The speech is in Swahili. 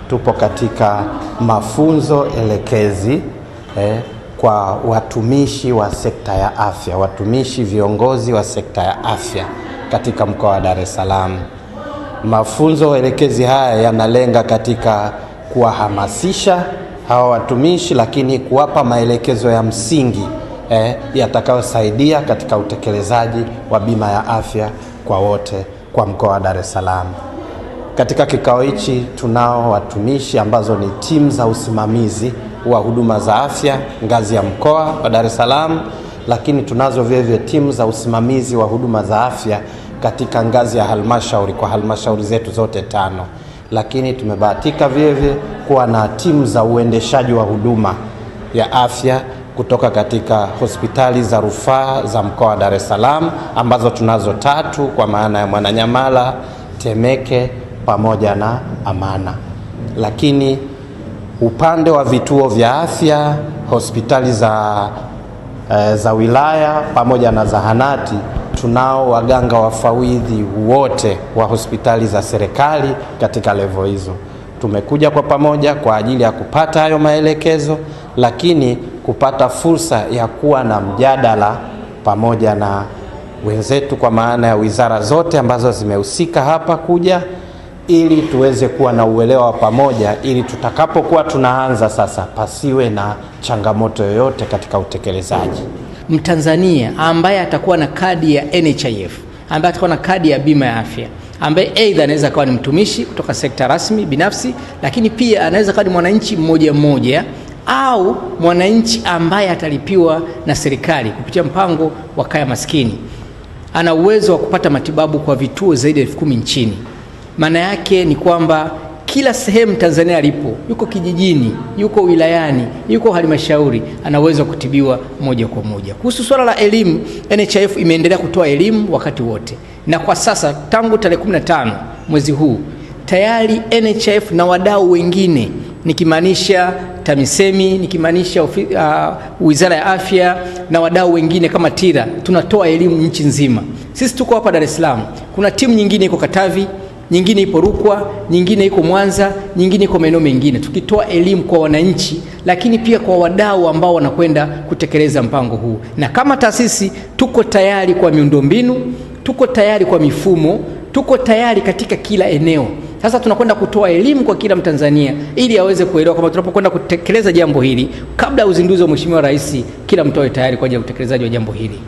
tupo katika mafunzo elekezi kwa watumishi wa sekta ya afya, watumishi viongozi wa sekta ya afya katika mkoa wa Dar es Salaam. Mafunzo elekezi haya yanalenga katika kuwahamasisha hawa watumishi, lakini kuwapa maelekezo ya msingi yatakayosaidia katika utekelezaji wa bima ya afya kwa wote kwa mkoa wa Dar es Salaam. Katika kikao hichi tunao watumishi ambazo ni timu za usimamizi wa huduma za afya ngazi ya mkoa wa Dar es Salaam, lakini tunazo vile timu za usimamizi wa huduma za afya katika ngazi ya halmashauri kwa halmashauri zetu zote 5. Lakini tumebahatika vile kuwa na timu za uendeshaji wa huduma ya afya kutoka katika hospitali za rufaa za mkoa wa Dar es Salaam ambazo tunazo 3 kwa maana ya Mwananyamala, Temeke pamoja na Amana. Lakini upande wa vituo vya afya, hospitali za wilaya pamoja na zahanati, tunao waganga wafawidhi wote wa hospitali za serikali katika level hizo. Tumekuja kwa pamoja kwa ajili ya kupata hayo maelekezo, lakini kupata fursa ya kuwa na mjadala pamoja na wenzetu kwa maana ya wizara zote ambazo zimehusika hapa kuja, ili tuweze kuwa na uelewa wa pamoja, ili tutakapokuwa tunaanza sasa pasiwe na changamoto yoyote katika utekelezaji. Mtanzania ambaye atakuwa na kadi ya NHIF, ambaye atakuwa na kadi ya bima ya afya, ambaye aidha anaweza kuwa ni mtumishi kutoka sekta rasmi binafsi, lakini pia anaweza kuwa ni mwananchi mmoja au mwananchi ambaye atalipiwa na serikali kupitia mpango wa kaya maskini, ana uwezo wa kupata matibabu kwa vituo zaidi ya 10,000 nchini. Maana yake ni kwamba kila sehemu Tanzania alipo, yuko kijijini, yuko wilayani, yuko halmashauri, ana uwezo wa kutibiwa moja kwa moja. Kuhusu swala la elimu, NHIF imeendelea kutoa elimu wakati wote. Na kwa sasa tangu tarehe 15 mwezi huu tayari NHIF na wadau wengine, nikimaanisha TAMISEMI, nikimaanisha Wizara ya Afya na wadau wengine kama TIRA, tunatoa elimu nchi nzima. Sisi tuko hapa Dar es Salaam, kuna timu nyingine iko Katavi, nyingine ipo Rukwa, nyingine iko Mwanza, nyingine iko maeneo mengine, tukitoa elimu kwa wananchi, lakini pia kwa wadau ambao wanakwenda kutekeleza mpango huu. Na kama taasisi tuko tayari kwa miundombinu, tuko tayari kwa mifumo, tuko tayari katika kila eneo. Sasa tunakwenda kutoa elimu kwa kila Mtanzania ili aweze kuelewa kwamba tunapokwenda kutekeleza jambo hili, kabla ya uzinduzi wa Mheshimiwa Rais, kila mtu awe tayari kwa ajili ya utekelezaji wa jambo hili.